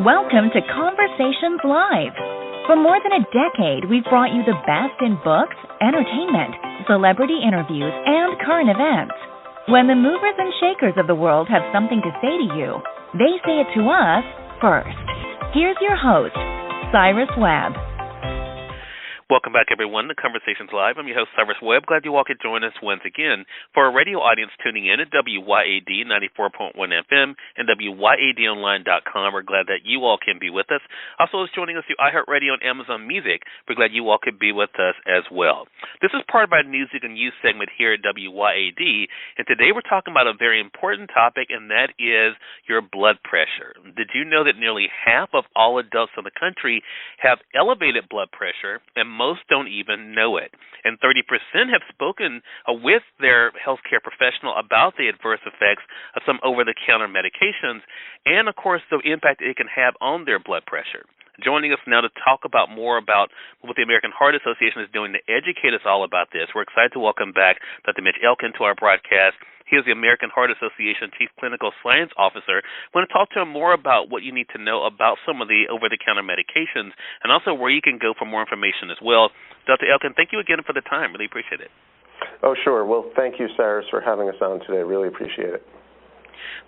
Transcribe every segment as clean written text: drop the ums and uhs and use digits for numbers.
Welcome to Conversations Live. For more than a decade, we've brought you the best in books, entertainment, celebrity interviews, and current events. When the movers and shakers of the world have something to say to you, they say it to us first. Here's your host, Cyrus Webb. Welcome back, everyone, to Conversations Live. I'm your host, Cyrus Webb. Glad you all could join us once again. For our radio audience tuning in at WYAD 94.1 FM and WYADonline.com, we're glad that you all can be with us. Also, is joining us through iHeartRadio and Amazon Music. We're glad you all could be with us as well. This is part of our Music and Youth segment here at WYAD, and today we're talking about a very important topic, and that is your blood pressure. Did you know that nearly half of all adults in the country have elevated blood pressure, and most don't even know it? And 30% have spoken with their healthcare professional about the adverse effects of some over-the-counter medications and, of course, the impact it can have on their blood pressure. Joining us now to talk about more about what the American Heart Association is doing to educate us all about this, we're excited to welcome back Dr. Mitch Elkind to our broadcast. He is the American Heart Association Chief Clinical Science Officer. I want to talk to him more about what you need to know about some of the over-the-counter medications and also where you can go for more information as well. Dr. Elkind, thank you again for the time. Really appreciate it. Oh, sure. Well, thank you, Cyrus, for having us on today. Really appreciate it.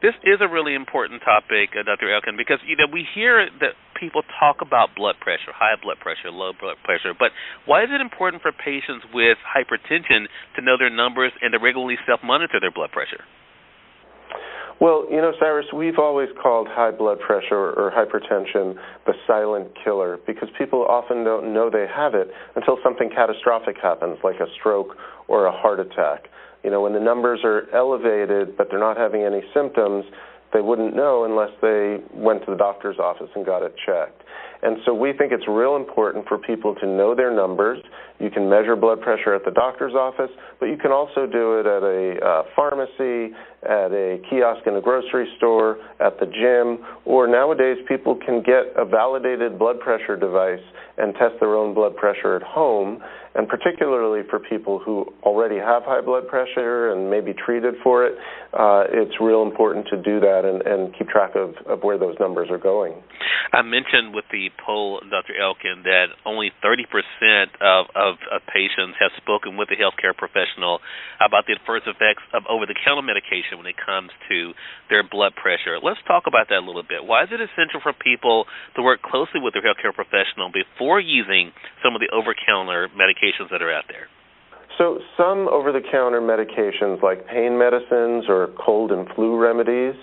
This is a really important topic, Dr. Elkind, because we hear that people talk about blood pressure, high blood pressure, low blood pressure, but why is it important for patients with hypertension to know their numbers and to regularly self-monitor their blood pressure? Well, Cyrus, we've always called high blood pressure or hypertension the silent killer because people often don't know they have it until something catastrophic happens, like a stroke or a heart attack. When the numbers are elevated but they're not having any symptoms, they wouldn't know unless they went to the doctor's office and got it checked. And so we think it's real important for people to know their numbers. You can measure blood pressure at the doctor's office, but you can also do it at a pharmacy, at a kiosk in a grocery store, at the gym, or nowadays people can get a validated blood pressure device and test their own blood pressure at home. And particularly for people who already have high blood pressure and may be treated for it, it's real important to do that and keep track of where those numbers are going. I mentioned with the poll, Dr. Elkind, that only 30% of patients have spoken with a healthcare professional about the adverse effects of over-the-counter medication when it comes to their blood pressure. Let's talk about that a little bit. Why is it essential for people to work closely with their healthcare professional before using some of the over-the-counter medications that are out there? So some over-the-counter medications like pain medicines or cold and flu remedies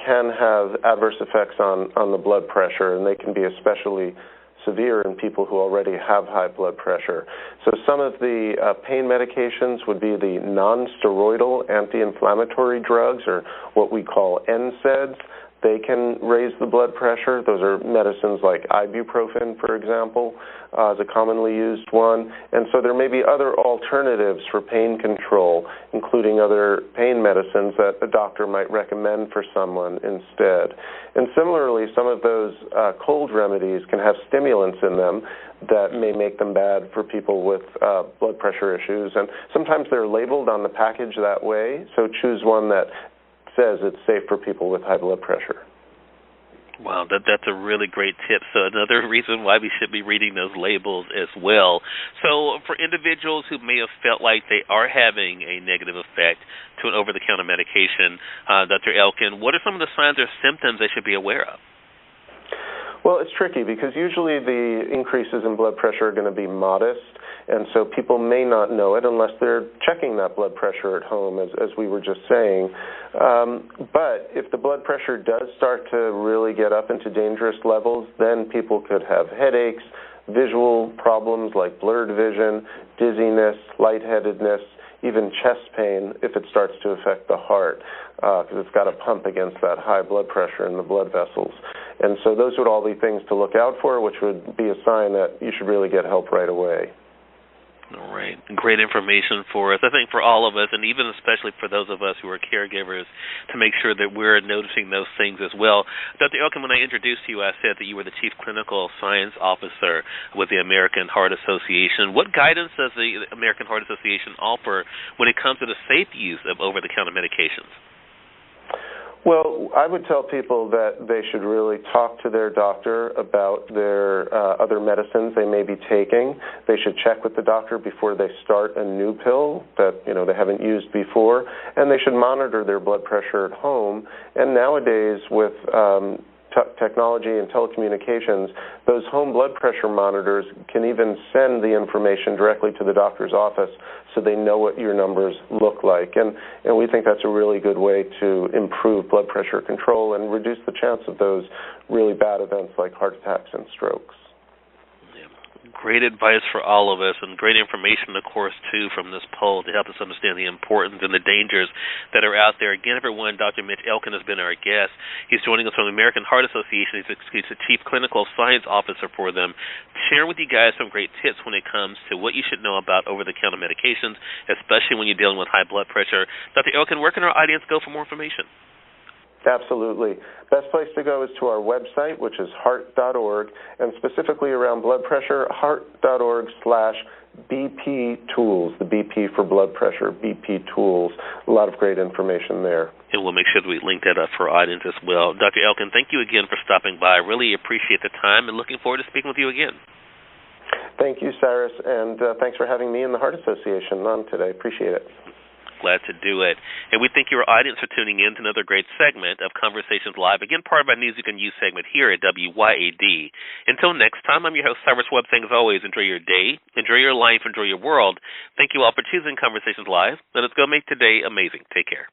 can have adverse effects on the blood pressure, and they can be especially severe in people who already have high blood pressure. So some of the pain medications would be the non-steroidal anti-inflammatory drugs, or what we call NSAIDs. They can raise the blood pressure. Those are medicines like ibuprofen, for example, is a commonly used one. And so there may be other alternatives for pain control, including other pain medicines that a doctor might recommend for someone instead. And similarly, some of those cold remedies can have stimulants in them that may make them bad for people with blood pressure issues. And sometimes they're labeled on the package that way, so choose one that says it's safe for people with high blood pressure. Wow, that's a really great tip. So another reason why we should be reading those labels as well. So for individuals who may have felt like they are having a negative effect to an over-the-counter medication, Dr. Elkind, what are some of the signs or symptoms they should be aware of? Well, it's tricky because usually the increases in blood pressure are going to be modest, and so people may not know it unless they're checking that blood pressure at home, as we were just saying. But if the blood pressure does start to really get up into dangerous levels, then people could have headaches, visual problems like blurred vision, dizziness, lightheadedness, even chest pain if it starts to affect the heart, because it's got to pump against that high blood pressure in the blood vessels. And so those would all be things to look out for, which would be a sign that you should really get help right away. All right. Great information for us. I think for all of us, and even especially for those of us who are caregivers, to make sure that we're noticing those things as well. Dr. Elkind, when I introduced you, I said that you were the Chief Clinical Science Officer with the American Heart Association. What guidance does the American Heart Association offer when it comes to the safe use of over-the-counter medications? Well, I would tell people that they should really talk to their doctor about their other medicines they may be taking. They should check with the doctor before they start a new pill that they haven't used before, and they should monitor their blood pressure at home. And nowadays, with technology and telecommunications, those home blood pressure monitors can even send the information directly to the doctor's office so they know what your numbers look like. And we think that's a really good way to improve blood pressure control and reduce the chance of those really bad events like heart attacks and strokes. Great advice for all of us, and great information, of course, too, from this poll to help us understand the importance and the dangers that are out there. Again, everyone, Dr. Mitch Elkind has been our guest. He's joining us from the American Heart Association. He's the Chief Clinical Science Officer for them, sharing with you guys some great tips when it comes to what you should know about over-the-counter medications, especially when you're dealing with high blood pressure. Dr. Elkind, where can our audience go for more information? Absolutely. Best place to go is to our website, which is heart.org, and specifically around blood pressure, heart.org/BP Tools, the BP for blood pressure, BP Tools. A lot of great information there. And we'll make sure that we link that up for our audience as well. Dr. Elkind, thank you again for stopping by. I really appreciate the time and looking forward to speaking with you again. Thank you, Cyrus, and thanks for having me and the Heart Association on today. Appreciate it. Glad to do it. And we thank your audience for tuning in to another great segment of Conversations Live, again, part of our News You Can Use segment here at WYAD. Until next time, I'm your host, Cyrus Webb, saying as always, enjoy your day, enjoy your life, enjoy your world. Thank you all for choosing Conversations Live. Let us go make today amazing. Take care.